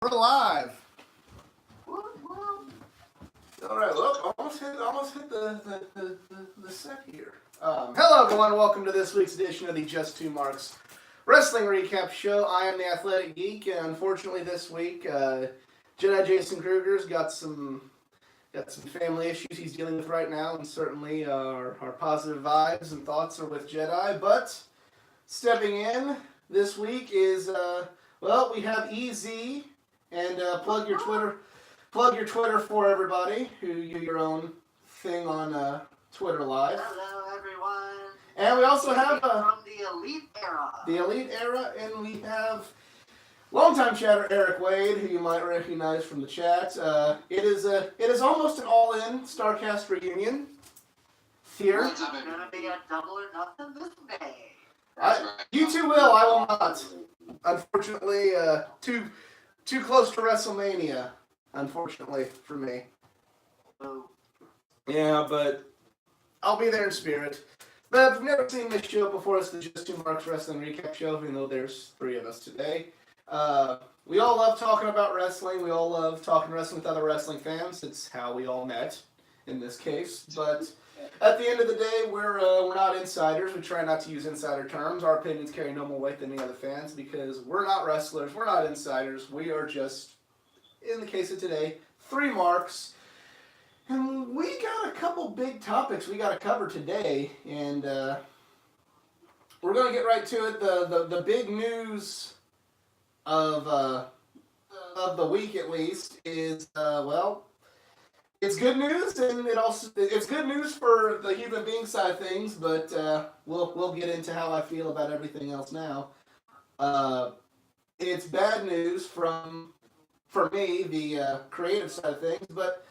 We're live. Woo-woo. All right, look, almost hit the set here. Hello, everyone. Welcome to this week's edition of the Just Two Marks Wrestling Recap Show. I am the Athletic Geek, and unfortunately, this week, Jedi Jason Kruger's got some family issues he's dealing with right now, and certainly our positive vibes and thoughts are with Jedi. But stepping in this week is we have EZ, and plug your Twitter for everybody who do your own thing on Twitter Live. Hello, everyone. And we also have from the Elite Era. And we have longtime chatter Eric Wade, who you might recognize from the chat. It is almost an all-in Starcast reunion here. It's gonna be a double or nothing this May. You two will, I will not. Unfortunately, too close to WrestleMania. Unfortunately for me. Boo. Yeah, but I'll be there in spirit. But if you've never seen this show before, it's the Just Two Marks Wrestling Recap Show, even though there's three of us today. We all love talking about wrestling. We all love talking wrestling with other wrestling fans. It's how we all met, in this case. But at the end of the day, we're not insiders. We try not to use insider terms. Our opinions carry no more weight than any other fans because we're not wrestlers. We're not insiders. We are just, in the case of today, three marks. And we got a couple big topics we got to cover today, and we're going to get right to it. The big news of the week, at least, is it's good news, and it's good news for the human being side of things. But we'll get into how I feel about everything else now. It's bad news for me, the creative side of things, but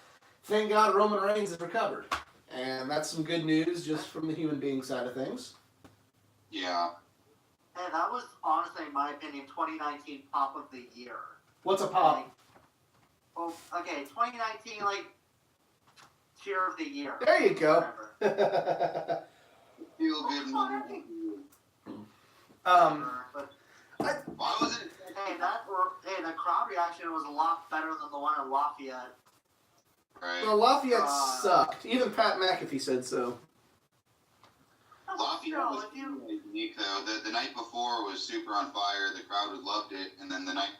thank God Roman Reigns has recovered. And that's some good news just from the human being side of things. Yeah. And that was, honestly, in my opinion, 2019 Pop of the Year. What's a pop? Okay, 2019, Cheer of the Year. There you go. Feel good movie. But, Why was it? the crowd reaction was a lot better than the one at Lafayette. Right. Well, Lafayette sucked. Even Pat McAfee said so. Lafayette was unique though. The night before was super on fire. The crowd loved it, and then the night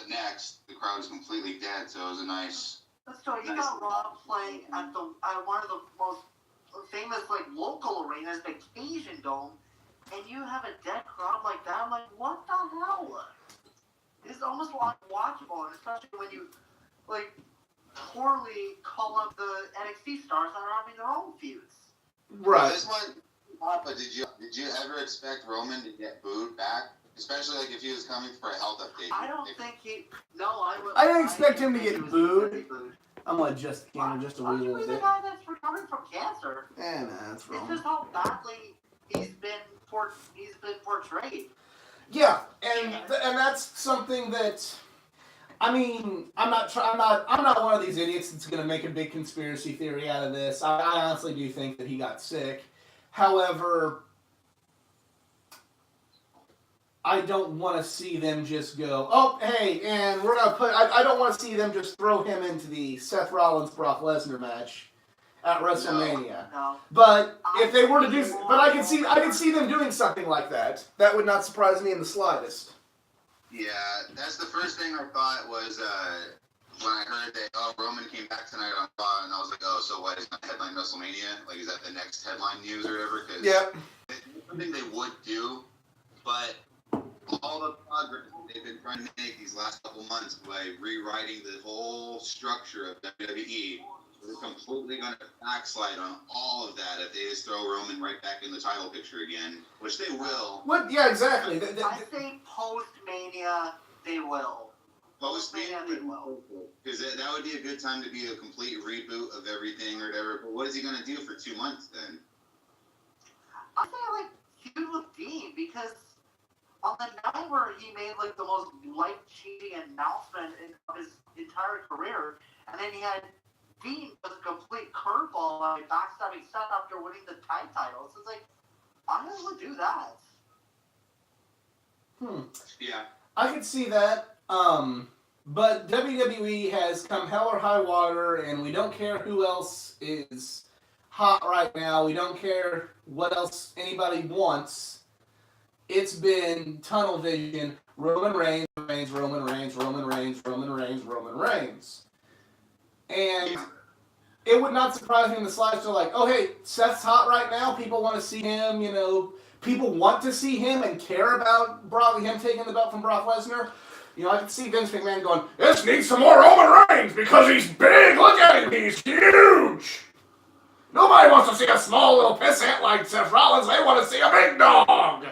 next, the crowd was completely dead. So it was a nice. So you got Rob playing at one of the most famous local arenas, the Cajun Dome, and you have a dead crowd like that. I'm like, what the hell? It's almost unwatchable, and especially when you poorly call up the NXT stars that are having their own feuds. Right. This one, Papa, did you ever expect Roman to get booed back? Especially if he was coming for a health update. I don't think he. No, I didn't expect him to get booed. I'm like just a wee little He's bit. the guy that's recovering from cancer. That's It's wrong. just how badly he's been portrayed. Yeah, and that's something that. I mean, I'm not one of these idiots that's going to make a big conspiracy theory out of this. I honestly do think that he got sick. However, I don't want to see them just go, oh, hey, and we're going to put... I don't want to see them just throw him into the Seth Rollins-Brock Lesnar match at WrestleMania. No. But if they were to do... But I could see them doing something like that. That would not surprise me in the slightest. Yeah, that's the first thing I thought was when I heard that Roman came back tonight on Raw, and I was like, oh, so what is my headline WrestleMania? Is that the next headline news or whatever? Cause Yep. it's something they would do, but all the progress they've been trying to make these last couple months by rewriting the whole structure of WWE, they're completely going to backslide on all of that if they just throw Roman right back in the title picture again, which they will. What? Yeah, exactly. I think post-Mania, they will. Post-Mania, they will. Because that would be a good time to be a complete reboot of everything or whatever. But what is he going to do for 2 months then? I think feud with Dean, because on the night where he made the most life-changing announcement of his entire career, and then he had Dean with a complete curveball by backstabbing Seth after winning the tag titles. It's I would do that. Yeah. I could see that. But WWE has come hell or high water, and we don't care who else is hot right now. We don't care what else anybody wants. It's been tunnel vision. Roman Reigns, Roman Reigns, Roman Reigns, Roman Reigns, Roman Reigns. And Yeah. it would not surprise me in the slides to like, oh hey, Seth's hot right now. People want to see him. People want to see him and care about him taking the belt from Brock Lesnar. I could see Vince McMahon going, this needs some more Roman Reigns because he's big. Look at him, he's huge. Nobody wants to see a small little pissant like Seth Rollins. They want to see a big dog.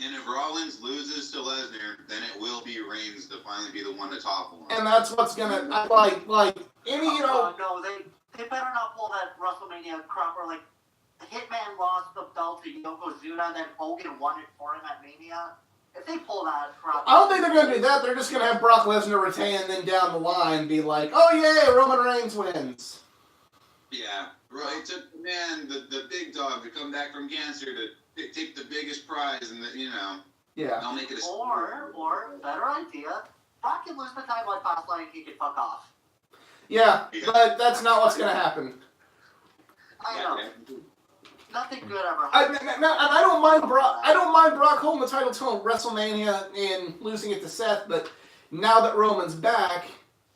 And if Rollins loses to Lesnar, then it will be Reigns to finally be the one to topple him. And that's what's gonna No, they better not pull that WrestleMania crap where like Hitman lost the belt to Yokozuna, then Hogan won it for him at Mania. If they pull that crap, I don't think they're gonna do that. They're just gonna have Brock Lesnar retain, and then down the line be like, oh yeah, Roman Reigns wins. Yeah, right. It took the big dog to come back from cancer to take the biggest prize, and Yeah. they'll make it a or better idea, Brock can lose the title at Fastlane and he can fuck off. Yeah, but that's not what's gonna happen. I know. Nothing good ever I happens. don't mind Brock. I don't mind Brock holding the title till WrestleMania and losing it to Seth. But now that Roman's back,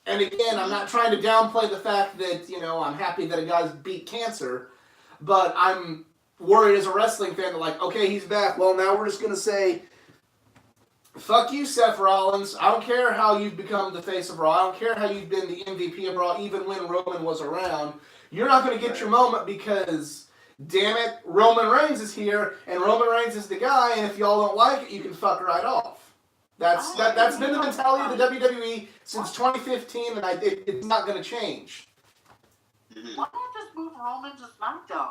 and again, I'm not trying to downplay the fact that I'm happy that a guy's beat cancer, but I'm worried as a wrestling fan that like, okay, he's back. Well, now we're just gonna say, fuck you, Seth Rollins. I don't care how you've become the face of Raw. I don't care how you've been the MVP of Raw, even when Roman was around. You're not gonna get your moment because. Damn it, Roman Reigns is here, and Roman Reigns is the guy, and if y'all don't like it, you can fuck right off. That's been the mentality of the WWE since 2015, and it's not going to change. Mhm. Why not just move Roman to SmackDown?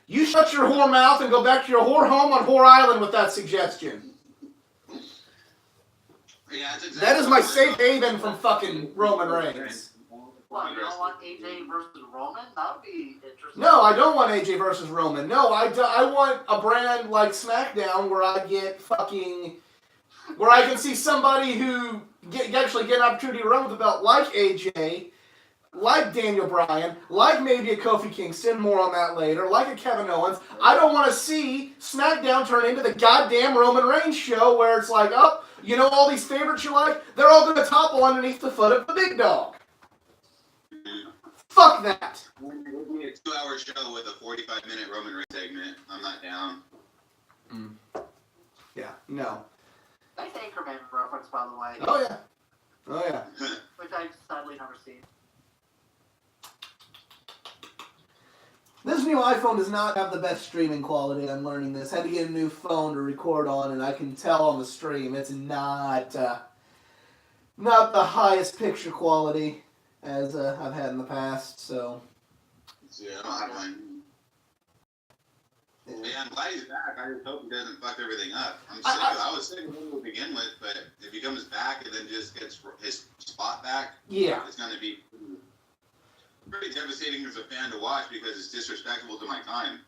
You shut your whore mouth and go back to your whore home on Whore Island with that suggestion. Yeah, that's exactly That is my what safe haven from fucking Roman Reigns. What, you don't want AJ versus Roman? That would be interesting. No, I don't want AJ versus Roman. No, I want a brand like SmackDown where I can see somebody who actually get an opportunity to run with the belt like AJ, like Daniel Bryan, like maybe a Kofi Kingston, more on that later, like a Kevin Owens. I don't want to see SmackDown turn into the goddamn Roman Reigns show where it's like, oh, all these favorites you like, they're all going to topple underneath the foot of the big dog. Fuck that. We'll be a 2-hour show with a 45-minute Roman Reigns segment. I'm not down. Yeah, no. Nice Anchorman reference, by the way. Oh, yeah. Oh, yeah. Which I've sadly never seen. This new iPhone does not have the best streaming quality. I'm learning this. Had to get a new phone to record on, and I can tell on the stream it's not the highest picture quality as I've had in the past. So Yeah, I don't have mine. Yeah, I'm glad he's back. I just hope he doesn't fuck everything up. I was sick of him to begin with, but if he comes back and then just gets his spot back, yeah, it's going to be pretty devastating as a fan to watch because it's disrespectful to my time.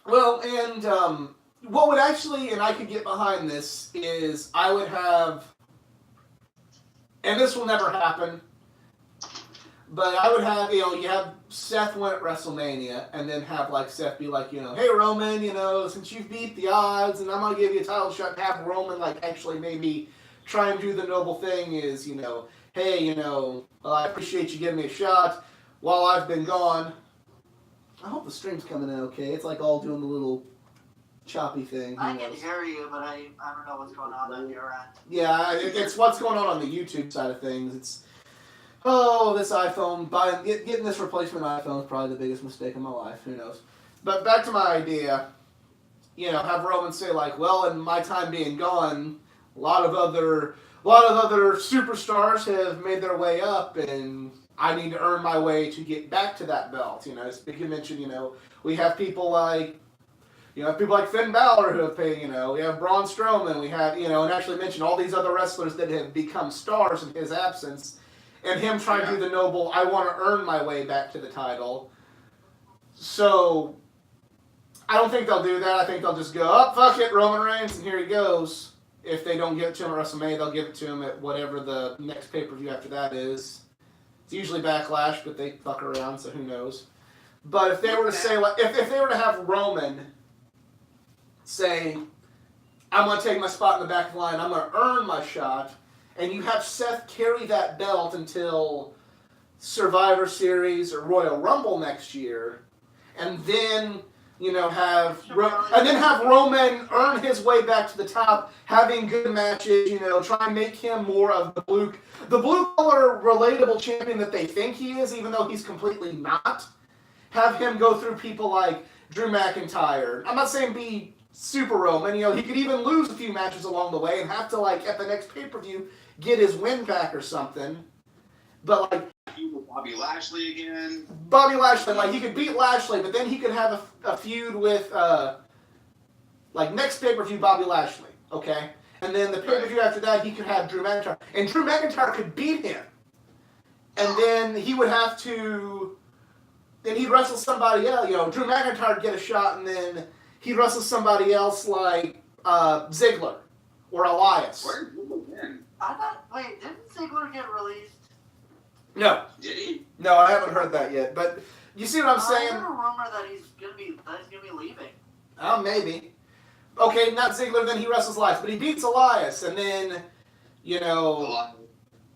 well, and what would actually, and I could get behind this, is I would have, and this will never happen, but I would have, you have Seth win at WrestleMania, and then have, like, Seth be like, hey, Roman, since you've beat the odds, and I'm going to give you a title shot, and have Roman, like, actually maybe try and do the noble thing is, hey, well, I appreciate you giving me a shot while I've been gone. I hope the stream's coming in okay. It's, like, all doing the little choppy thing. I can hear you, but I don't know what's going on your end. Yeah, it's what's going on the YouTube side of things. It's, this iPhone, getting this replacement iPhone is probably the biggest mistake of my life. Who knows? But back to my idea, have Roman say like, well, in my time being gone, a lot of other superstars have made their way up, and I need to earn my way to get back to that belt. You mentioned, we have people like, Finn Balor who have paid, we have Braun Strowman, we have, and actually mentioned all these other wrestlers that have become stars in his absence. And him trying to do the noble, I want to earn my way back to the title. So, I don't think they'll do that. I think they'll just go, fuck it, Roman Reigns, and here he goes. If they don't give it to him at WrestleMania, they'll give it to him at whatever the next pay-per-view after that is. It's usually Backlash, but they fuck around, so who knows. But if they were to say, like, if they were to have Roman say, I'm going to take my spot in the back of the line, I'm going to earn my shot, and you have Seth carry that belt until Survivor Series or Royal Rumble next year, and then have Roman earn his way back to the top, having good matches, try and make him more of the blue collar relatable champion that they think he is, even though he's completely not. Have him go through people like Drew McIntyre. I'm not saying be super Roman, he could even lose a few matches along the way and have to, like, at the next pay-per-view, get his win back or something. But, like, Bobby Lashley again. Bobby Lashley, like, he could beat Lashley, but then he could have a feud with, next pay-per-view, Bobby Lashley, okay? And then the pay-per-view after that, he could have Drew McIntyre. And Drew McIntyre could beat him. And then he would have to... Then he'd wrestle somebody else. Drew McIntyre would get a shot, and then he'd wrestle somebody else like Ziggler or Elias. Where did Ziggler win? Didn't Ziggler get released? No. Did he? No, I haven't heard that yet. But you see what I'm saying? I heard a rumor that he's gonna be leaving. Oh, maybe. Okay, not Ziggler, then he wrestles Elias. But he beats Elias, and then,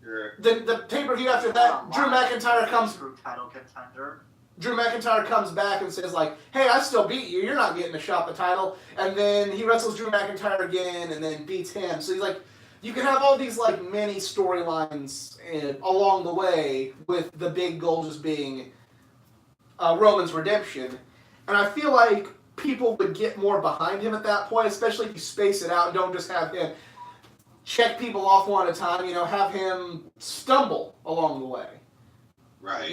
Sure. the pay-per-view after that, Drew McIntyre comes... Title contender. Drew McIntyre comes back and says, like, hey, I still beat you. You're not getting a shot at the title. And then he wrestles Drew McIntyre again and then beats him. So he's like, you can have all these, like, many storylines along the way with the big goal just being Roman's redemption. And I feel like people would get more behind him at that point, especially if you space it out and don't just have him check people off one at a time, have him stumble along the way. Right.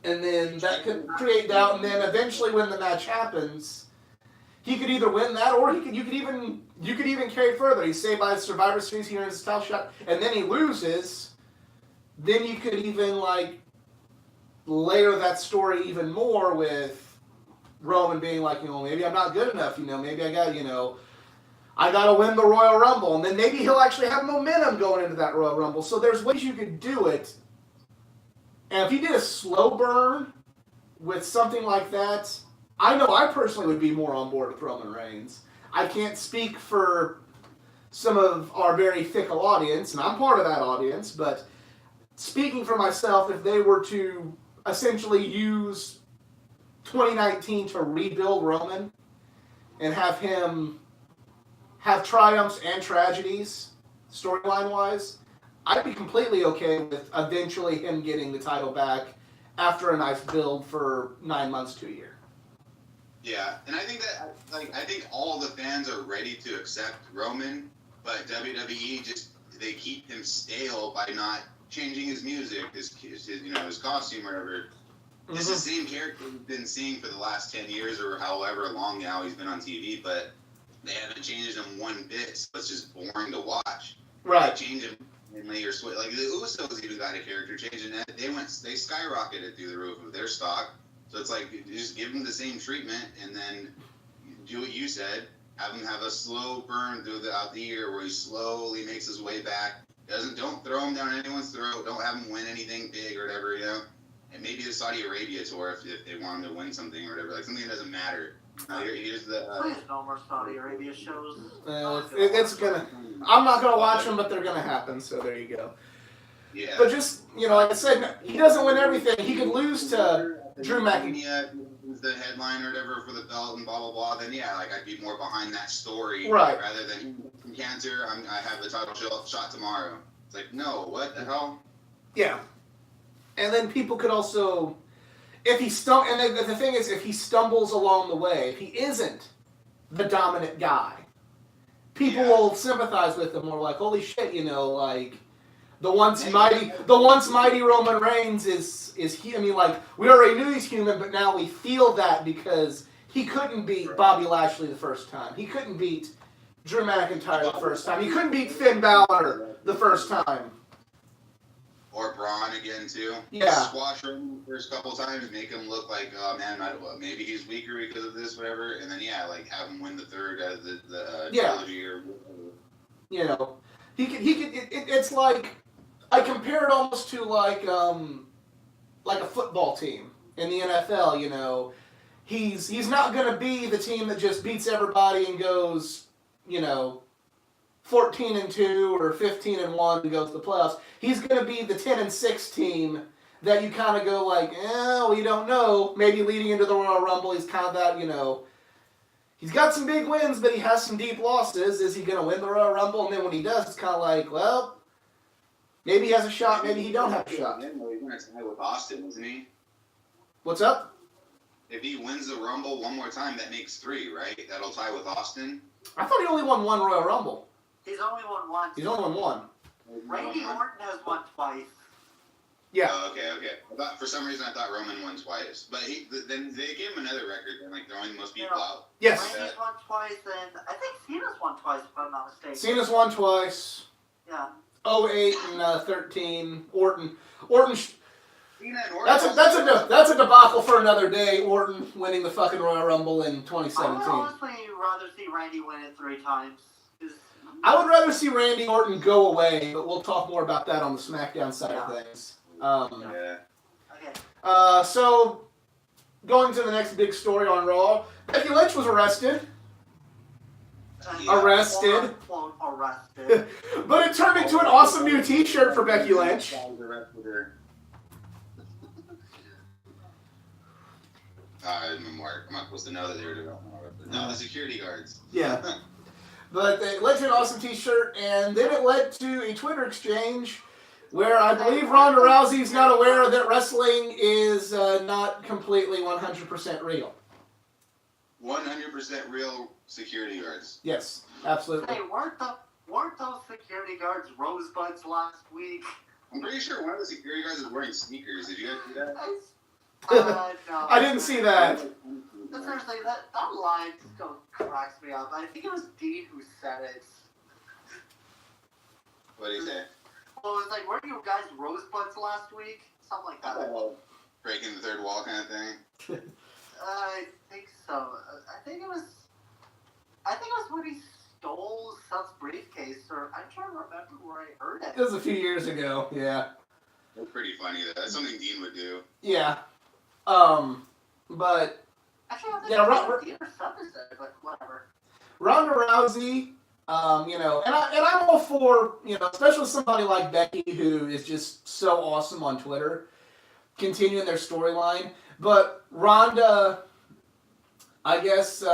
And then that could create doubt, and then eventually when the match happens, he could either win that, or you could even carry further. He's saved by the Survivor Series, he earns his title shot, and then he loses. Then you could even, like, layer that story even more with Roman being like, maybe I'm not good enough, maybe I got to win the Royal Rumble, and then maybe he'll actually have momentum going into that Royal Rumble. So there's ways you could do it. And if you did a slow burn with something like that, I know I personally would be more on board with Roman Reigns. I can't speak for some of our very fickle audience, and I'm part of that audience, but speaking for myself, if they were to essentially use 2019 to rebuild Roman and have him have triumphs and tragedies, storyline-wise, I'd be completely okay with eventually him getting the title back after a nice build for 9 months to a year. Yeah, and I think that I think all the fans are ready to accept Roman, but WWE they keep him stale by not changing his music, his costume or whatever. Mm-hmm. It's the same character we've been seeing for the last 10 years or however long now he's been on TV, but they haven't changed him one bit, so it's just boring to watch. Right. They change him. Like the Usos even got a character change, and they skyrocketed through the roof of their stock. So it's like you just give them the same treatment, and then do what you said. Have him have a slow burn throughout the year where he slowly makes his way back. Don't throw him down anyone's throat. Don't have him win anything big or whatever, And maybe the Saudi Arabia tour if they want him to win something or whatever, like something that doesn't matter. Here's the. Please no more Saudi Arabia shows. It's gonna. I'm not gonna watch them, but they're gonna happen. So there you go. Yeah. But just like I said, he doesn't win everything. He could lose to Drew McIntyre. The headline or whatever for the belt and blah blah blah. Then I'd be more behind that story, right? Rather than from cancer, I have the title shot tomorrow. It's like, no, what the hell? Yeah. And then people could also. If he and the thing is, if he stumbles along the way, if he isn't the dominant guy, people will sympathize with him more. Like, holy shit, like the once mighty Roman Reigns is he? I mean, like we already knew he's human, but now we feel that because he couldn't beat Bobby Lashley the first time. He couldn't beat Drew McIntyre the first time. He couldn't beat Finn Balor the first time. Or Braun again too. Yeah. Squash him the first couple times, make him look like, oh man, maybe he's weaker because of this, whatever. And then like have him win the third out of the trilogy or whatever. You know, he could. It's like I compare it almost to like a football team in the NFL. You know, he's not going to be the team that just beats everybody and goes, 14-2 or 15-1 and goes to the playoffs. He's going to be the 10-6 team that you kind of go like, we don't know. Maybe leading into the Royal Rumble, he's kind of that, he's got some big wins, but he has some deep losses. Is he going to win the Royal Rumble? And then when he does, it's kind of like, well, maybe he has a shot, maybe he don't have a shot. He's going to tie with Austin, isn't he? What's up? If he wins the Rumble one more time, that makes 3, right? That'll tie with Austin. I thought he only won one Royal Rumble. He's only won once. He's only won one. Randy Orton has won twice. Yeah. Oh, okay. For some reason, I thought Roman won twice, but then they gave him another record, and like throwing most people out. Yes. Randy's won twice, and I think Cena's won twice, if I'm not mistaken. Cena's won twice. Yeah. 08 and 13. Orton. Cena and Orton. That's a debacle for another day. Orton winning the fucking Royal Rumble in I 2017. would honestly rather see Randy win it 3 times. I would rather see Randy Orton go away, but we'll talk more about that on the SmackDown side of things. Yeah. Okay. So, going to the next big story on Raw, Becky Lynch was arrested. Arrested. Quote, arrested. But it turned into an awesome new t-shirt for Becky Lynch. Mark, I'm not supposed to know that they were doing it. No, the security guards. Yeah. But it led to an awesome t-shirt, and then it led to a Twitter exchange where I believe Ronda Rousey's not aware that wrestling is not completely 100% real. 100% real security guards. Yes, absolutely. Hey, weren't those security guards rosebuds last week? I'm pretty sure one of the security guards is wearing sneakers. Did you guys see that? No. I didn't see that. But seriously, that line still cracks me up. I think it was Dean who said it. What did he say? Well, it was like, weren't you guys rosebuds last week? Something like that. Breaking the third wall kind of thing. I think so. I think it was when he stole Seth's briefcase, or I'm trying to remember where I heard it. It was a few years ago, yeah. That's pretty funny. That's something Dean would do. Yeah. But Actually, I think yeah, Dean or Seth is there, but whatever. Ronda Rousey, and I'm all for, especially somebody like Becky who is just so awesome on Twitter, continuing their storyline. But Ronda, I guess,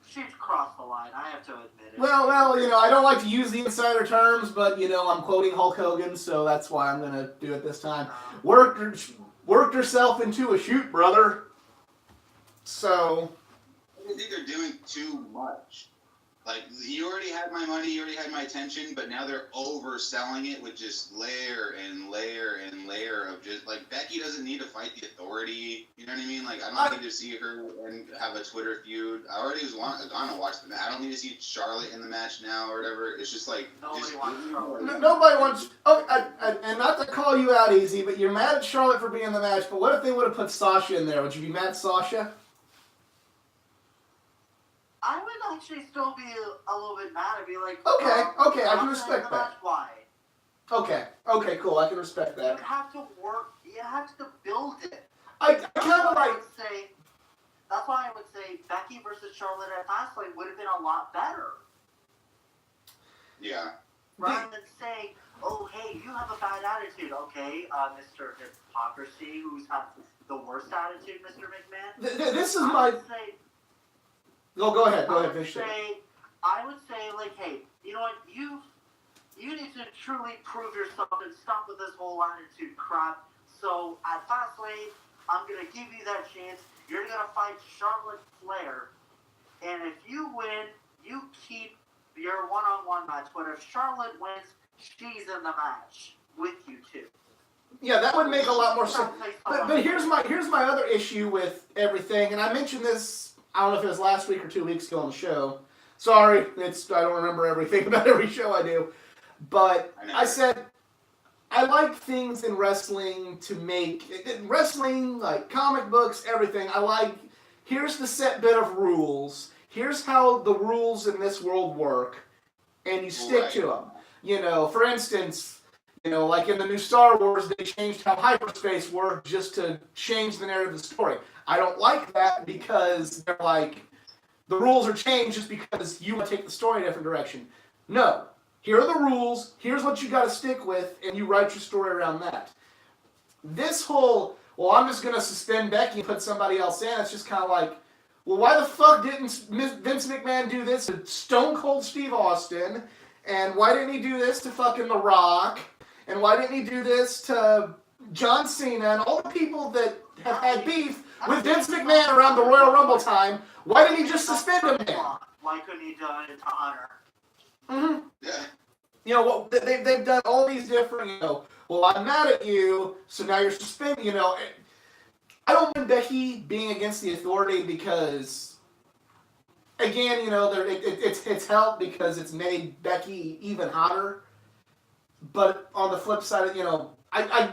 She's crossed the line, I have to admit it. well, I don't like to use the insider terms, but, I'm quoting Hulk Hogan, so that's why I'm going to do it this time. Worked herself into a shoot, brother. So I think they're doing too much. Like, you already had my money, you already had my attention, but now they're overselling it with just layer and layer and layer of just, like, Becky doesn't need to fight the Authority, you know what I mean? Like, I don't need to see her and have a Twitter feud. I already was gone to watch the match. I don't need to see Charlotte in the match now or whatever. It's just like... Nobody wants Charlotte. Nobody wants... Oh, and not to call you out, Easy, but you're mad at Charlotte for being in the match, but what if they would have put Sasha in there? Would you be mad at Sasha? I would actually still be a little bit mad. I'd be like, okay, I can respect that. That's why. Okay, cool, I can respect that. You have to work. You have to build it. I kind of like... That's why I would say Becky versus Charlotte at Fastlane would have been a lot better. Yeah. Rather than saying, oh, hey, you have a bad attitude. Okay, Mr. Hypocrisy, who's had the worst attitude, Mr. McMahon. This is my... Go ahead, finish it. I would say, like, hey, you know what, you need to truly prove yourself and stop with this whole attitude crap. So, at Fastlane, I'm going to give you that chance. You're going to fight Charlotte Flair. And if you win, you keep your one-on-one match. But if Charlotte wins, she's in the match with you two. Yeah, that would make a lot more sense. But here's my other issue with everything, and I mentioned this, I don't know if it was last week or 2 weeks ago on the show. Sorry, I don't remember everything about every show I do. But I said, I like things in wrestling to make in wrestling, like comic books, everything. I like here's the set bit of rules. Here's how the rules in this world work, and you stick to them. You know, for instance, you know, like in the new Star Wars, they changed how hyperspace worked just to change the narrative of the story. I don't like that because they're like the rules are changed just because you want to take the story in a different direction. No, here are the rules, here's what you got to stick with, and you write your story around that. This whole, well, I'm just going to suspend Becky and put somebody else in, it's just kind of like, well, why the fuck didn't Vince McMahon do this to Stone Cold Steve Austin? And why didn't he do this to fucking The Rock? And why didn't he do this to John Cena and all the people that have had beef with Vince McMahon around the Royal Rumble time? Why didn't he just suspend him then? Why couldn't he do it to Hunter? Mm-hmm. Yeah. You know, well, they've done all these different, you know, well, I'm mad at you, so now you're suspended, you know. I don't mind Becky being against the Authority because, again, you know, it's helped because it's made Becky even hotter. But on the flip side, you know, I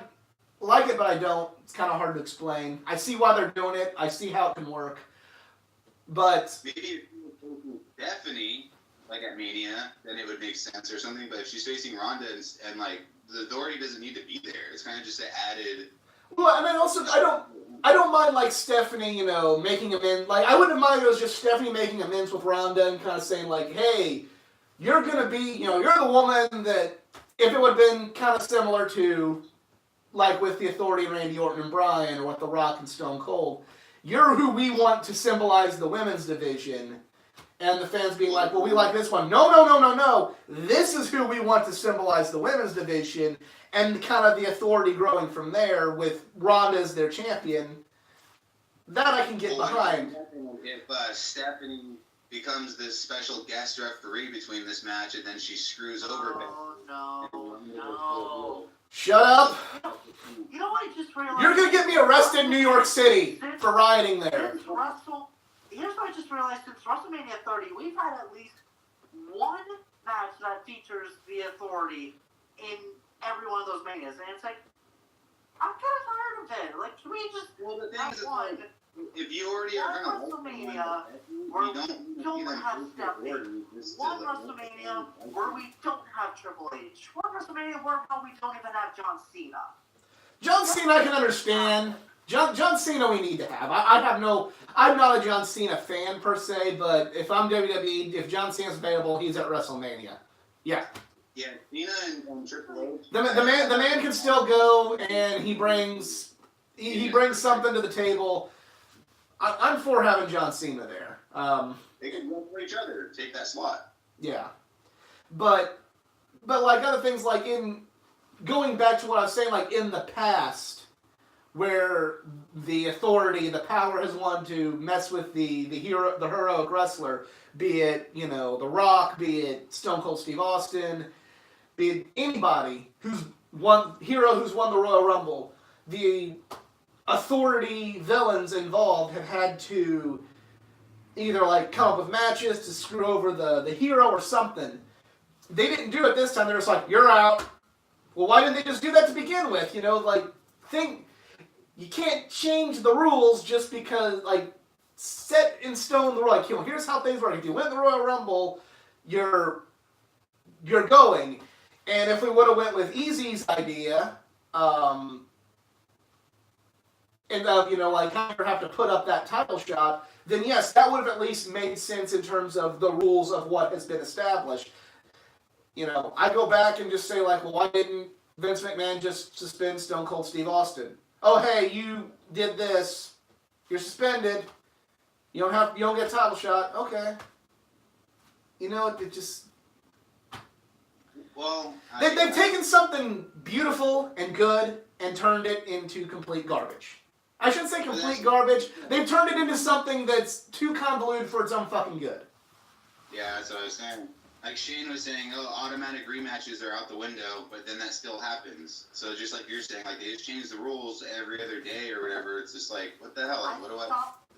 like it, but I don't. It's kind of hard to explain. I see why they're doing it. I see how it can work. But Maybe if you were Stephanie, like at Mania, then it would make sense or something. But if she's facing Ronda and like the Authority doesn't need to be there, it's kind of just an added. well, and then also I don't mind like Stephanie, you know, making amends. Like I wouldn't mind if it was just Stephanie making amends with Ronda and kind of saying like, hey, you're gonna be, you know, you're the woman that if it would have been kind of similar to like with the Authority and Randy Orton and Bryan or with The Rock and Stone Cold, you're who we want to symbolize the women's division. And the fans being like, well, we like this one. No. This is who we want to symbolize the women's division. And kind of the Authority growing from there with Ronda as their champion. That I can get behind. If Stephanie becomes this special guest referee between this match and then she screws over Becky. No. Shut up. You know what I just realized? You're going to get me arrested in New York City for rioting there. Here's what I just realized. Since WrestleMania 30, we've had at least one match that features the Authority in every one of those manias. And it's like, I'm kind of tired of it. Like, can we just have one? If you already are going to WrestleMania where we don't have Stephanie. One WrestleMania where we don't have Triple H. One WrestleMania where we don't even have John Cena. John Cena I can understand. John Cena we need to have. I'm not a John Cena fan per se, but if I'm WWE, if John Cena's available, he's at WrestleMania. Yeah. Yeah, Cena and Triple H. The man can still go, and he brings something to the table. I'm for having John Cena there. They can work for each other, take that slot. Yeah, but like other things, like in going back to what I was saying, like in the past, where the Authority, the power has wanted to mess with the heroic wrestler, be it, you know, The Rock, be it Stone Cold Steve Austin, be it anybody who's won the Royal Rumble, the Authority villains involved have had to either like come up with matches to screw over the hero or something. They didn't do it this time. They're just like, you're out. Well, why didn't they just do that to begin with? You know, like, you can't change the rules just because, like, set in stone the rule. Like, you know, here's how things work. If you win the Royal Rumble, you're going. And if we would have went with Easy's idea, and you know, like, have to put up that title shot, then yes, that would have at least made sense in terms of the rules of what has been established. You know, I go back and just say, like, well, why didn't Vince McMahon just suspend Stone Cold Steve Austin? Oh, hey, you did this. You're suspended. You don't get a title shot. Okay. You know, it just... Well, They've taken something beautiful and good and turned it into complete garbage. I shouldn't say complete garbage. They've turned it into something that's too convoluted for its own fucking good. Yeah, that's what I was saying. Like Shane was saying, oh, automatic rematches are out the window, but then that still happens. So just like you're saying, like they just change the rules every other day or whatever. It's just like, what the hell? Like, what do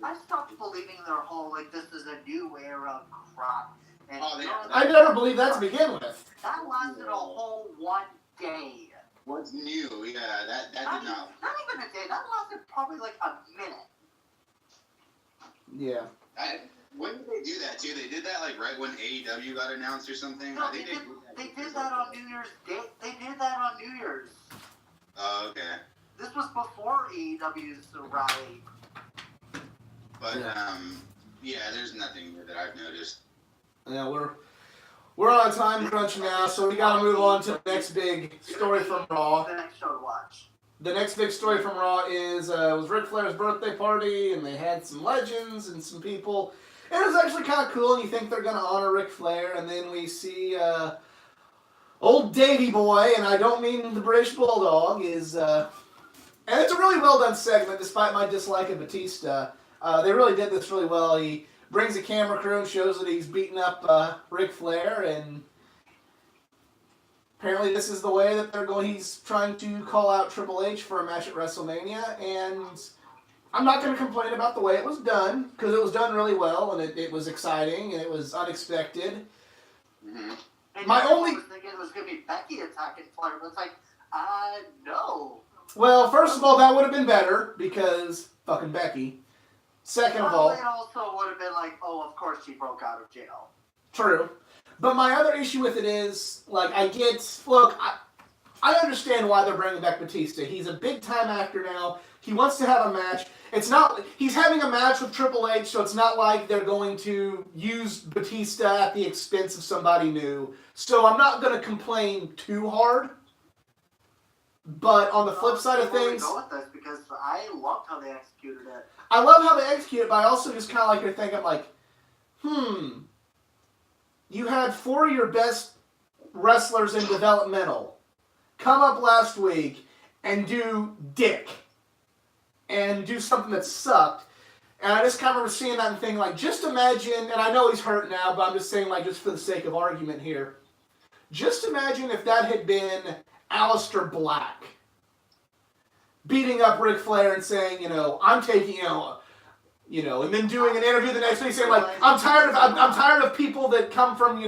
I stopped believing their whole, like, this is a new era crap. And Oh, yeah. I never believed that to begin with. that lasted a whole one day. What's new? Yeah, that did not. Not even a day. That lasted probably like a minute. Yeah. When did they do that too? They did that like right when AEW got announced or something. No, I think they did that on New Year's Day. They did that on New Year's. Oh, okay. This was before AEW's rally. But yeah, there's nothing new that I've noticed. Yeah, we're on a time crunch now, so we got to move on to the next big story from Raw. The next show to watch. The next big story from Raw is it was Ric Flair's birthday party, and they had some legends and some people. And it was actually kind of cool, and you think they're going to honor Ric Flair, and then we see old Davey Boy, and I don't mean the British Bulldog, is... and it's a really well done segment, despite my dislike of Batista. They really did this really well. He brings a camera crew and shows that he's beating up Ric Flair, and apparently this is the way that they're going. He's trying to call out Triple H for a match at WrestleMania, and I'm not going to complain about the way it was done, because it was done really well, and it was exciting, and it was unexpected. And My I only... was thinking it was going to be Becky attacking Flair, but it's like, no. Well, first of all, that would have been better, because fucking Becky. Second of all... It also would have been like, oh, of course she broke out of jail. True. But my other issue with it is, like, I understand why they're bringing back Batista. He's a big-time actor now. He wants to have a match. It's not... He's having a match with Triple H, so it's not like they're going to use Batista at the expense of somebody new. So I'm not going to complain too hard. But on the flip side of things... Go with this because I loved how they executed it. I love how they execute it, but I also just kind of like to think, I'm like, you had 4 of your best wrestlers in developmental come up last week and do dick. And do something that sucked. And I just kind of remember seeing that and thinking, like, just imagine, and I know he's hurt now, but I'm just saying, like, just for the sake of argument here. Just imagine if that had been Aleister Black beating up Ric Flair and saying, you know, I'm taking, and then doing an interview the next week saying, like, I'm tired of people that come from,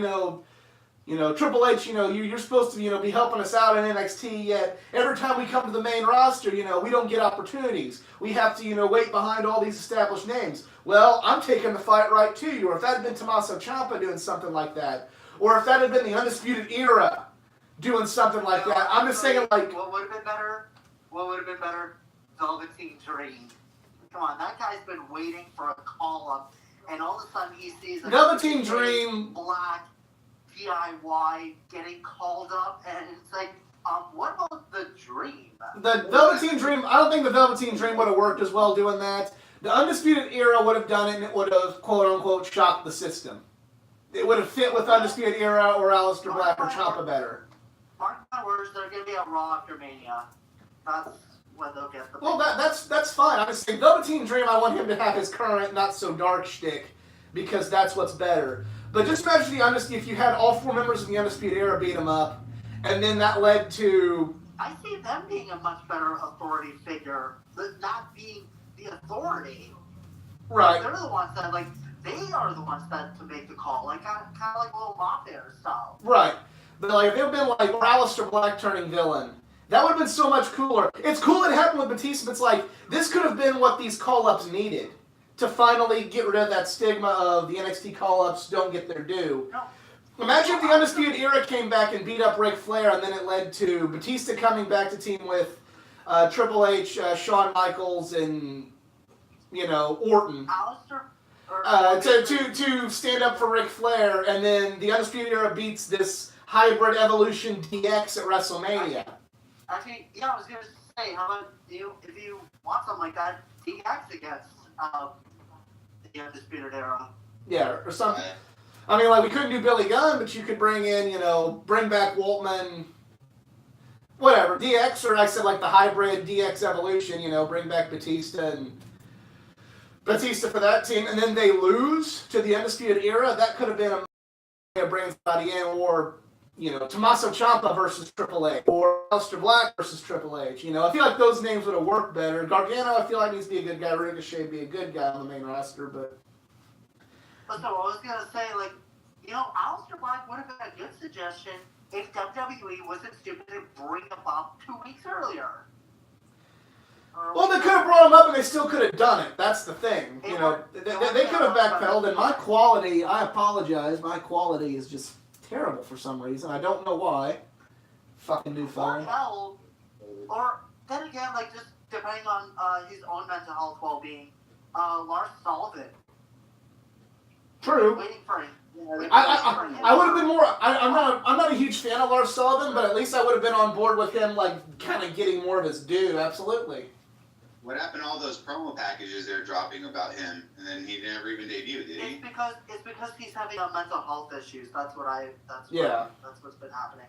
Triple H, you're supposed to, be helping us out in NXT, yet every time we come to the main roster, we don't get opportunities. We have to, wait behind all these established names. Well, I'm taking the fight right to you. Or if that had been Tommaso Ciampa doing something like that, or if that had been the Undisputed Era doing something like that, I'm just saying, like... What would have been better? Velveteen Dream. Come on, that guy's been waiting for a call-up, and all of a sudden he sees... Velveteen Dream... Black... DIY getting called up, and it's like, what about the Dream? The Velveteen Dream, I don't think the Velveteen Dream would have worked as well doing that. The Undisputed Era would have done it, and it would have, quote-unquote, shocked the system. It would have fit with Undisputed Era or Aleister Black or Ciampa better. Mark my words, they're going to be a Raw after Mania. That's when they'll get the... Well, that's fine. I'm just saying, Velveteen Dream, I want him to have his current, not so dark shtick, because that's what's better. But just imagine if you had all 4 members of the Undisputed Era beat him up, and then that led to... I see them being a much better authority figure, but not being the authority. Right. They're the ones that, they are the ones that to make the call, kind of like a little mafia style. Right. But, if it had been, Aleister Black turning villain, that would have been so much cooler. It's cool it happened with Batista, but it's this could have been what these call-ups needed to finally get rid of that stigma of the NXT call-ups don't get their due. No. Imagine if the Undisputed Era came back and beat up Ric Flair, and then it led to Batista coming back to team with Triple H, Shawn Michaels, and, Orton. To stand up for Ric Flair, and then the Undisputed Era beats this hybrid evolution DX at WrestleMania. Actually, I was going to say, how about if you want something like that, DX against the Undisputed Era. Yeah, or something. I mean, we couldn't do Billy Gunn, but you could bring in, bring back Waltman, whatever, DX, or I said, the hybrid DX evolution, bring back Batista for that team, and then they lose to the Undisputed Era. That could have been a bring somebody in, or, Tommaso Ciampa versus Triple H, or Aleister Black versus Triple H. I feel like those names would have worked better. Gargano, I feel like needs to be a good guy. Ricochet be a good guy on the main roster, but... So I was going to say, Aleister Black would have been a good suggestion if WWE wasn't stupid to bring him up 2 weeks earlier. Well, they could have brought him up and they still could have done it. That's the thing. You know, they could have backpedaled, and my quality, I apologize, my quality is just terrible for some reason. I don't know why. Fucking new Or phone. hell, or then again, like just depending on his own mental health well-being, Lars Sullivan. True. Waiting for him. I would have been more. I'm not a huge fan of Lars Sullivan, but at least I would have been on board with him, like kind of getting more of his due. Absolutely. What happened to all those promo packages they're dropping about him, and then he never even debuted, did he? It's because he's having mental health issues. That's what's been happening.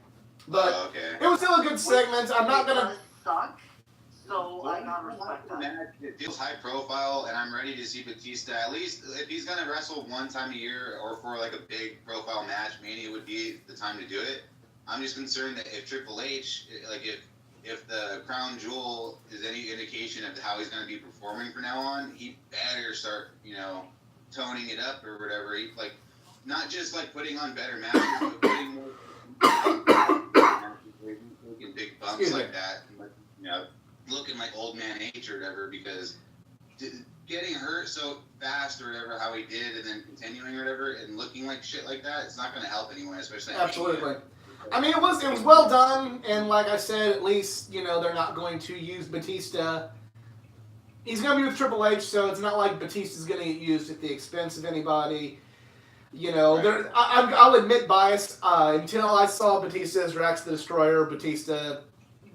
But okay. it was still a good segment. I'm not gonna. Suck. So I gotta respect that. It feels high profile, and I'm ready to see Batista. At least if he's gonna wrestle one time a year or for like a big profile match, Mania would be the time to do it. I'm just concerned that if Triple H, like if the crown jewel is any indication of how he's gonna be performing from now on, he better start, toning it up or whatever. He, like, not just like putting on better matches, but putting more taking big bumps like that. And, like, looking like old man H or whatever, because getting hurt so fast or whatever, how he did, and then continuing or whatever, and looking like shit like that, it's not going to help anyone, especially. Absolutely. I mean, it was well done, and like I said, at least they're not going to use Batista. He's going to be with Triple H, so it's not like Batista's going to get used at the expense of anybody. Right. I'll admit bias. Until I saw Batista as Rex the Destroyer, Batista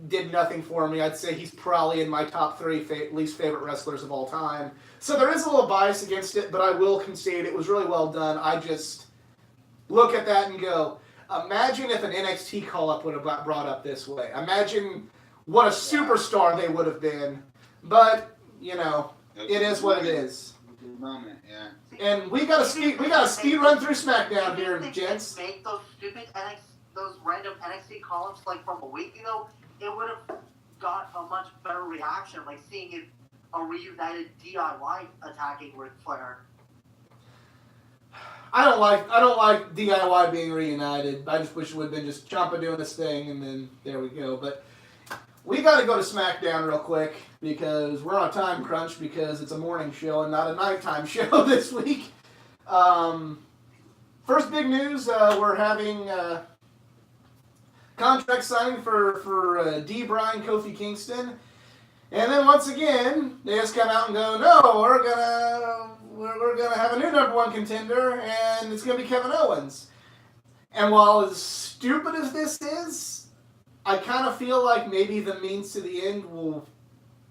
did nothing for me. I'd say he's probably in my top 3 least favorite wrestlers of all time. So there is a little bias against it, but I will concede it was really well done. I just look at that and go, imagine if an NXT call-up would have got brought up this way. Imagine what a superstar they would have been. But, it is what it is. Moment, yeah. And we got a speed run through SmackDown here, gents. Make those stupid those random NXT call-ups like from a week ago, it would have got a much better reaction, like seeing a reunited DIY attacking Ric Flair. I don't like DIY being reunited. I just wish it would have been just Ciampa doing this thing, and then there we go. But we got to go to SmackDown real quick because we're on a time crunch because it's a morning show and not a nighttime show this week. First big news, we're having contract signing for D. Bryan, Kofi Kingston. And then once again, they just come out and go, no, we're gonna have a new number 1 contender, and it's gonna be Kevin Owens. And while as stupid as this is, I kind of feel like maybe the means to the end will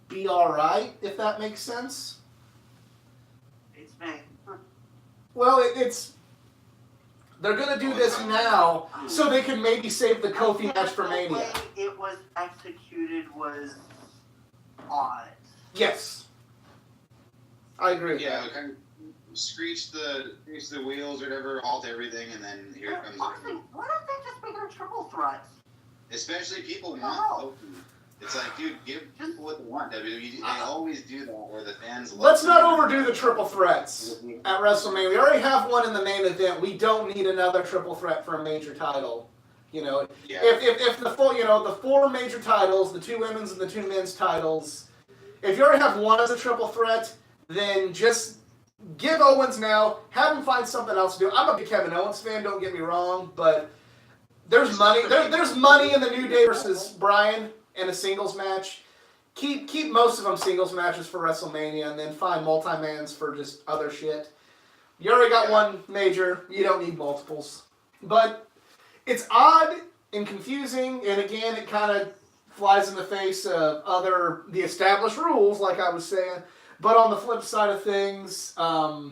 be all right, if that makes sense. It's me. Well, it's they're gonna do this now so they can maybe save the Kofi match for Mania. The way it was executed was odd. Yes, I agree. Yeah, kind of screech the wheels or whatever, halt everything, and then here comes. Honestly, why don't they just make it a triple threat? Especially people want Kofi. It's like, dude, give people what they want. WWE, they always do that, where the fans. Let's not overdo the triple threats at WrestleMania. We already have one in the main event. We don't need another triple threat for a major title. Yeah. If the full, the 4 major titles, the 2 women's and the 2 men's titles, if you already have one as a triple threat, then just give Owens now. Have him find something else to do. I'm a big Kevin Owens fan. Don't get me wrong, but there's money. There's money in the New Day versus Bryan in a singles match. Keep most of them singles matches for WrestleMania, and then find multi-mans for just other shit. You already got one major. You don't need multiples. But it's odd and confusing, and again, it kind of flies in the face of the established rules, like I was saying. But on the flip side of things, I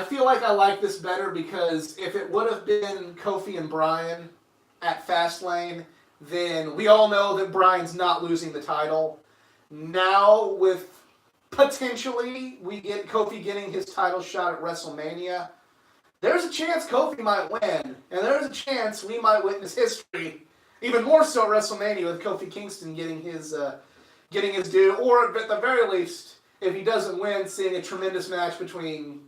feel like I like this better because if it would have been Kofi and Bryan at Fastlane, then we all know that Bryan's not losing the title. Now, with potentially we get Kofi getting his title shot at WrestleMania, there's a chance Kofi might win, and there's a chance we might witness history, even more so at WrestleMania, with Kofi Kingston getting his due, or at the very least, if he doesn't win, seeing a tremendous match between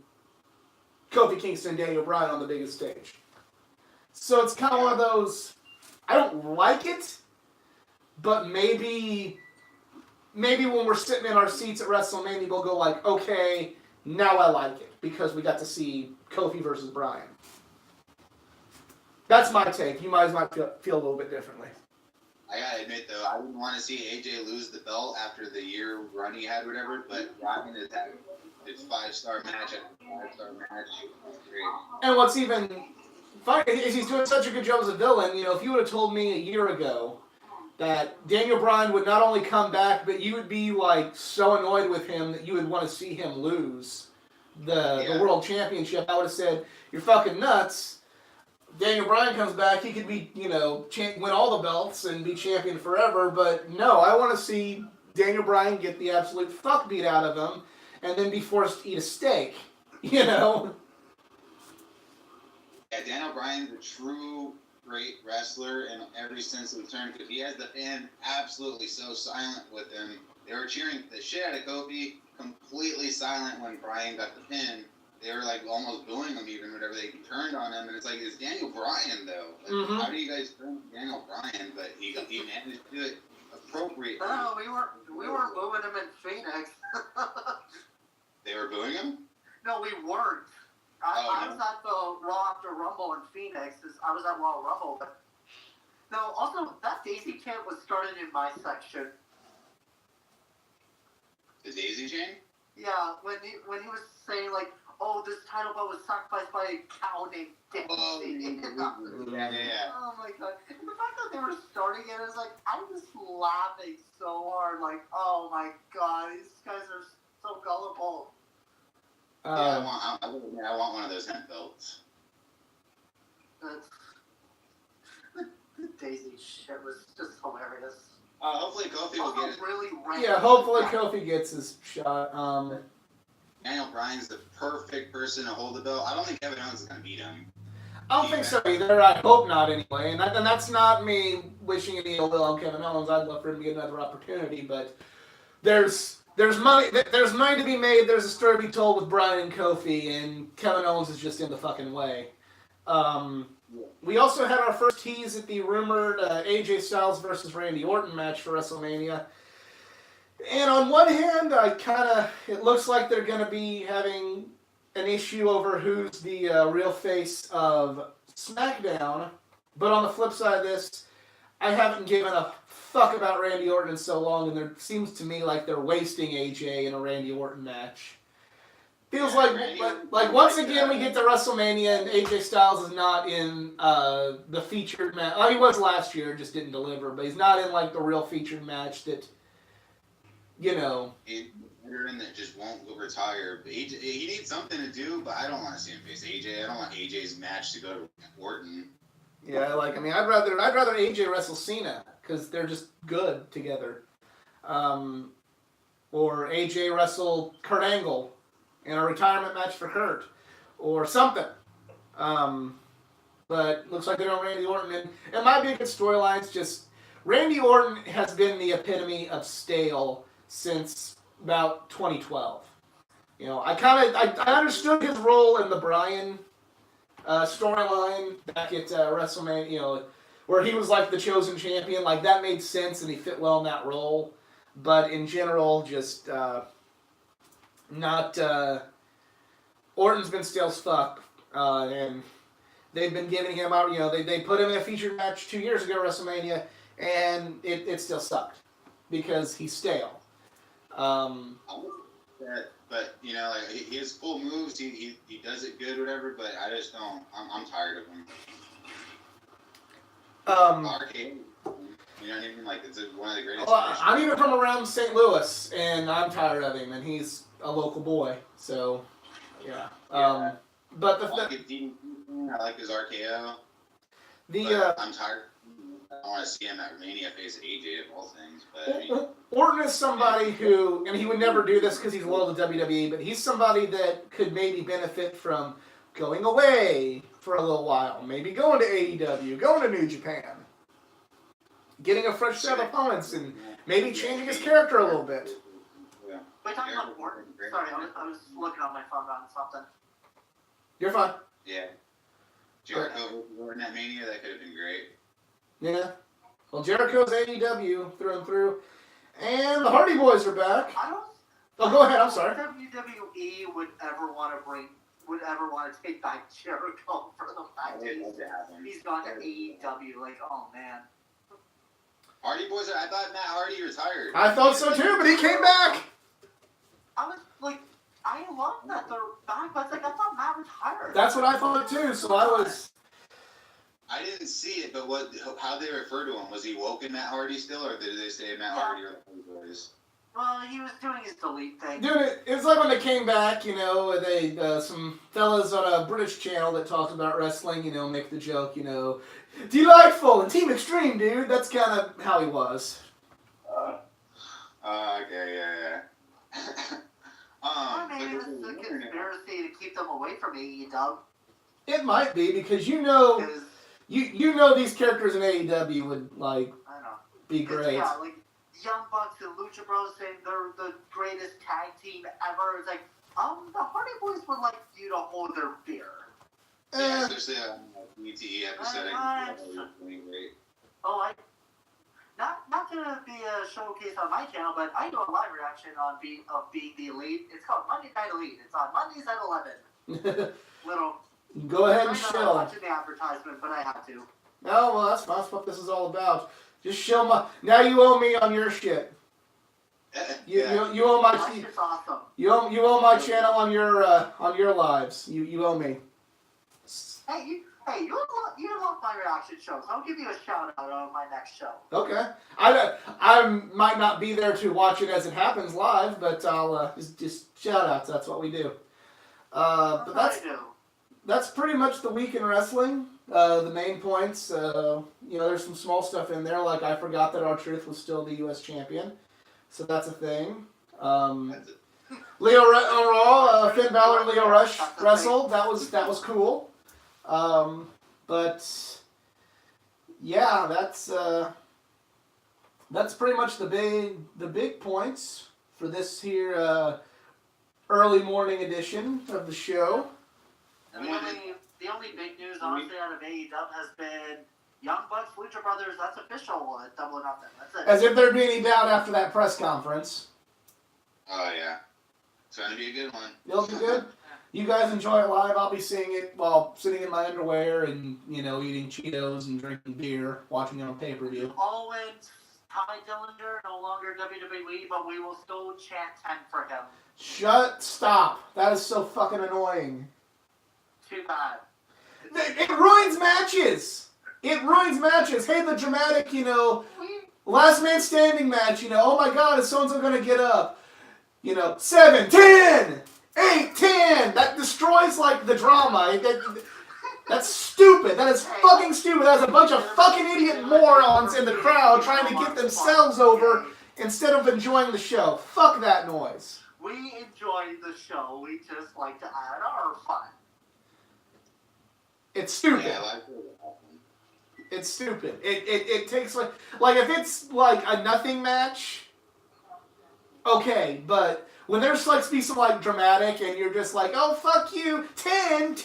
Kofi Kingston and Daniel Bryan on the biggest stage. So it's kind of one of those. I don't like it, but maybe when we're sitting in our seats at WrestleMania, we'll go like, okay, now I like it because we got to see Kofi versus Bryan. That's my take. You might feel a little bit differently. I gotta admit though, I wouldn't want to see AJ lose the belt after the year run he had, whatever. But Bryan is having his 5-star match after 5-star match. It's great. And what's even funny is he's doing such a good job as a villain. You know, if you would have told me a year ago that Daniel Bryan would not only come back, but you would be like so annoyed with him that you would want to see him lose the world championship, I would have said, you're fucking nuts. Daniel Bryan comes back, he could be, you know, win all the belts and be champion forever, but no, I want to see Daniel Bryan get the absolute fuck beat out of him and then be forced to eat a steak, you know? Yeah, Daniel Bryan's a true great wrestler in every sense of the term because he has the fan absolutely so silent with him. They were cheering the shit out of Kofi, completely silent when Bryan got the pin. They were like almost booing him even whenever they turned on him, and it's like, it's Daniel Bryan though. Like, how do you guys turn Daniel Bryan? But he managed to do it appropriately. No, we weren't booing him in Phoenix. They were booing him? No, we weren't. I was at the Raw After Rumble in Phoenix. I was at Royal Rumble. But no, also that Daisy chant was started in my section. The Daisy Chain? Yeah, when he was saying like, oh, this title belt was sacrificed by a cow named Daisy. Oh, yeah. Oh my god. And the fact that they were starting it, I was like, I was laughing so hard. Like, oh my god, these guys are so gullible. I want one of those hemp belts. The Daisy shit was just hilarious. Hopefully Kofi will get it. Really Yeah, hopefully Kofi gets his shot. Daniel Bryan's the perfect person to hold the belt. I don't think Kevin Owens is going to beat him. I don't think so either. I hope not anyway. And that's not me wishing any ill will on Kevin Owens. I'd love for him to get another opportunity, but there's money to be made. There's a story to be told with Bryan and Kofi, and Kevin Owens is just in the fucking way. We also had our first tease at the rumored AJ Styles versus Randy Orton match for WrestleMania. And on one hand, it looks like they're going to be having an issue over who's the real face of SmackDown. But on the flip side of this, I haven't given a fuck about Randy Orton in so long, and there seems to me like they're wasting AJ in a Randy Orton match. Feels like once again we get to WrestleMania and AJ Styles is not in the featured match. Oh, he was last year, just didn't deliver, but he's not in like the real featured match that, you know. He's a veteran that just won't go retire. But he needs something to do, but I don't want to see him face AJ. I don't want AJ's match to go to Orton. Yeah, I'd rather AJ wrestle Cena because they're just good together, or AJ wrestle Kurt Angle in a retirement match for Kurt, or something. But looks like they don't Randy Orton, and it might be a good storyline. It's just Randy Orton has been the epitome of stale since about 2012. You know, I understood his role in the Bryan storyline back at WrestleMania, you know, where he was like the chosen champion. Like that made sense, and he fit well in that role. But in general, just not. Orton's been stale as fuck, and they've been giving him out. You know, they put him in a featured match 2 years ago at WrestleMania, and it still sucked because he's stale. But you know, like he has cool moves. He does it good, whatever. But I just don't. I'm tired of him. Arcade. You know what I mean? Like it's one of the greatest. Well, I'm even from around St. Louis, and I'm tired of him, and he's a local boy. So, yeah. But I like his RKO. I'm tired. I want to see him at Mania face AJ of all things. But I mean, Orton is somebody who, and he would never do this because he's loyal to WWE, but he's somebody that could maybe benefit from going away for a little while, maybe going to AEW, going to New Japan, getting a fresh set of opponents, and maybe changing his character a little bit. Yeah. Wait, talking about Orton. Sorry, I was looking on my phone on something. You're fine. Yeah. Jericho versus Orton at Mania, that could have been great. Yeah. Well, Jericho's AEW through and through. And the Hardy Boys are back. I don't. Oh, go ahead. I'm sorry. WWE would ever want to take back Jericho for the fact that he's gone to AEW. Like, oh man. Hardy Boys, I thought Matt Hardy retired. I thought so too, but he came back. I was like, I love that they're back, but it's like I thought Matt retired. That's what I thought too. So I didn't see it, but how they refer to him? Was he woke in Matt Hardy still, or did they say Matt Hardy or the Hardy Boys? Well, he was doing his delete thing. Dude, it was like when they came back, you know, they some fellas on a British channel that talked about wrestling, you know, make the joke, you know, delightful and Team Extreme, dude. That's kind of how he was. Okay, yeah. Or maybe this is a conspiracy to keep them away from AEW. It might be because you know Because these characters in AEW would like I don't know. be great. Yeah, like Young Bucks and Lucha Bros saying they're the greatest tag team ever. It's like, the Hardy Boys would like you to hold their beer. Yeah, especially on the BTE episode. Not to be a showcase on my channel, but I do a live reaction on being the Elite. It's called Monday Night Elite. It's on Mondays at 11. Little. Go ahead and I'm not shill. watching the advertisement, but I have to. Oh, well, that's what this is all about. Just show my. Now you owe me on your shit. You owe my. That shit's awesome. You owe my channel on your lives. You owe me. Hey, you love my reaction shows. I'll give you a shout out on my next show. Okay. I might not be there to watch it as it happens live, but I'll just shout outs. That's what we do. But that's pretty much the week in wrestling. The main points. There's some small stuff in there, like I forgot that R-Truth was still the U.S. champion, so that's a thing. Leo on Raw, Finn Balor and Leo Rush wrestled. That was cool. But yeah, that's pretty much the big points for this here early morning edition of the show. And the only big news, honestly, out of AEW has been Young Bucks, Lucha Brothers. That's official. Double or nothing. That's it. As if there'd be any doubt after that press conference. Oh yeah, it's gonna be a good one. It'll be good. You guys enjoy it live. I'll be seeing it while sitting in my underwear and, eating Cheetos and drinking beer, watching it on pay-per-view. Owens, Ty Dillinger, no longer WWE, but we will still chant 10 for him. Stop. That is so fucking annoying. Too bad. It ruins matches. Hey, the dramatic, last man standing match, oh my god, is so-and-so going to get up? 7, 10! 8, 10! That destroys, the drama. That's stupid. That is fucking stupid. That's a bunch of fucking idiot morons in the crowd trying to get themselves over instead of enjoying the show. Fuck that noise. We enjoy the show. We just like to add our fun. It's stupid. Yeah, It's stupid. It takes, if it's, a nothing match, okay, but when there's supposed to be some dramatic and you're just oh fuck you, 10,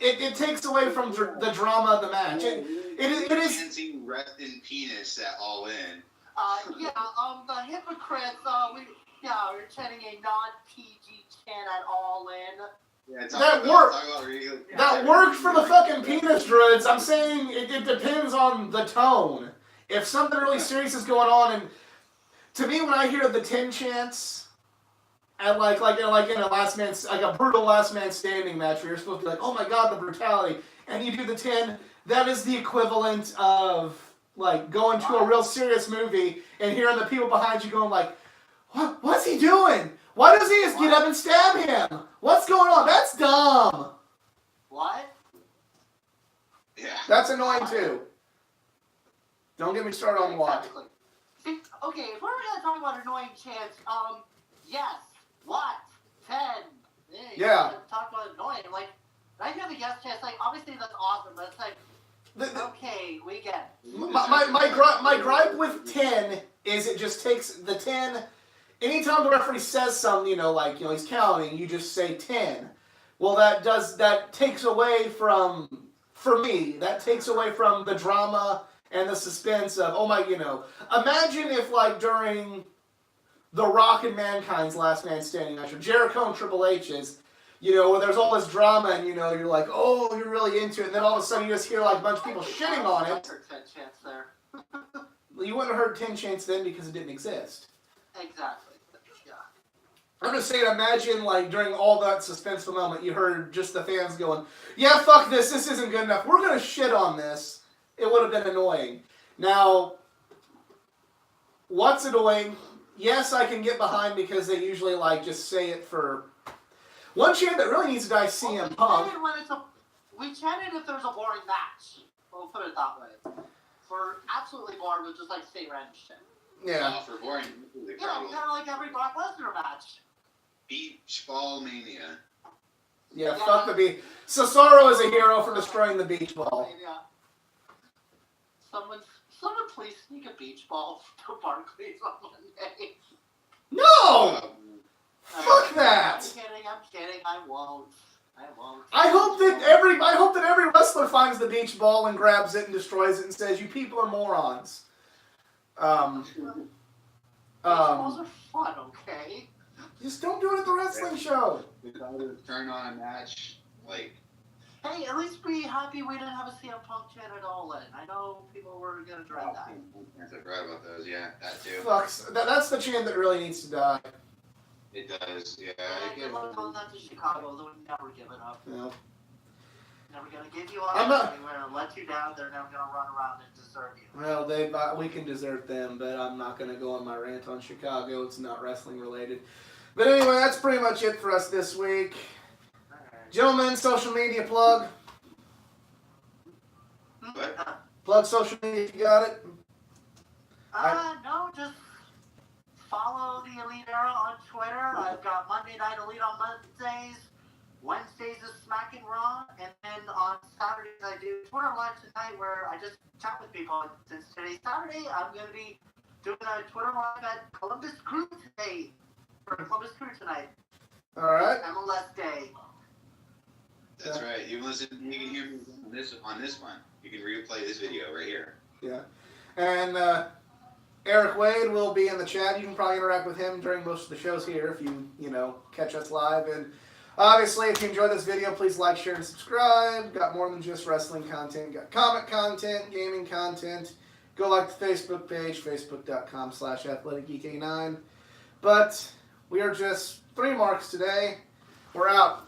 it takes away from the drama of the match. It is. Dancing rest in penis at All In. The hypocrites. We're chanting a non-PG chant at All In. Yeah, that worked for the fucking penis druids. I'm saying it depends on the tone. If something really serious is going on and. To me, when I hear the 10 chants, and in a last man, a brutal last man standing match, where you're supposed to be oh my god, the brutality, and you do the 10, that is the equivalent of going to a real serious movie and hearing the people behind you going what's he doing? Why doesn't he just get up and stab him? What's going on? That's dumb. What? Yeah. That's annoying too. Don't get me started on what. Okay, if we're gonna talk about annoying chants, yes, what, 10, yeah. Talk about annoying, I hear the yes chants, obviously that's awesome, but it's okay, we get it. My gripe with 10 is it just takes the 10, anytime the referee says something, he's counting, you just say 10. Well, that takes away from, for me, that takes away from the drama and the suspense of, oh my, imagine if like during The Rock and Mankind's Last Man Standing match, or Jericho and Triple H's, where there's all this drama and you're like, oh, you're really into it, and then all of a sudden you just hear like a bunch of people shitting on it. Chance there. You wouldn't have heard 10 Chance then because it didn't exist. Exactly. Yeah. I'm just saying, imagine like during all that suspenseful moment, you heard just the fans going, yeah, fuck this isn't good enough, we're gonna shit on this. It would have been annoying. Now, what's annoying? Yes, I can get behind because they usually like just say it for one chant that really needs to die. CM Punk. We chanted if there's a boring match. We'll put it that way. For absolutely boring, we'll just like say random shit. Yeah. For boring, the You know, kind of like every Brock Lesnar match. Beach Ball Mania. Yeah, fuck the beach. Cesaro is a hero for destroying the beach ball. Yeah. Someone please sneak a beach ball to Barclays on Monday. No! Fuck that! I'm kidding. I won't. I hope that every wrestler finds the beach ball and grabs it and destroys it and says, "You people are morons." Beach balls are fun, okay? Just don't do it at the wrestling show. Turn on a match, like. Hey, at least be happy we didn't have a CM Punk chant at all in. I know people were gonna dread that. I forgot about those, yeah, that too. Fucks. That's the chant that really needs to die. It does, yeah. Good luck on that to Chicago. They'll never give it up. No. Never gonna give you up. I'm not- We're gonna let you down. They're never gonna run around and desert you. Well, we can desert them, but I'm not going to go on my rant on Chicago. It's not wrestling related. But anyway, that's pretty much it for us this week. Gentlemen, social media plug. What? Plug social media if you got it. No, just follow the Elite Era on Twitter. I've got Monday Night Elite on Mondays. Wednesdays is Smack and Raw. And then on Saturdays I do Twitter Live tonight where I just chat with people. And since today's Saturday, I'm going to be doing a Twitter Live at Columbus Crew today. For Columbus Crew tonight. Alright. MLS Day. That's right. You can hear me on this one. You can replay this video right here. Yeah. And Eric Wade will be in the chat. You can probably interact with him during most of the shows here if you catch us live. And obviously, if you enjoyed this video, please like, share, and subscribe. Got more than just wrestling content. Got comic content, gaming content. Go like the Facebook page, facebook.com/athleticgeek89. But we are just 3 marks today. We're out.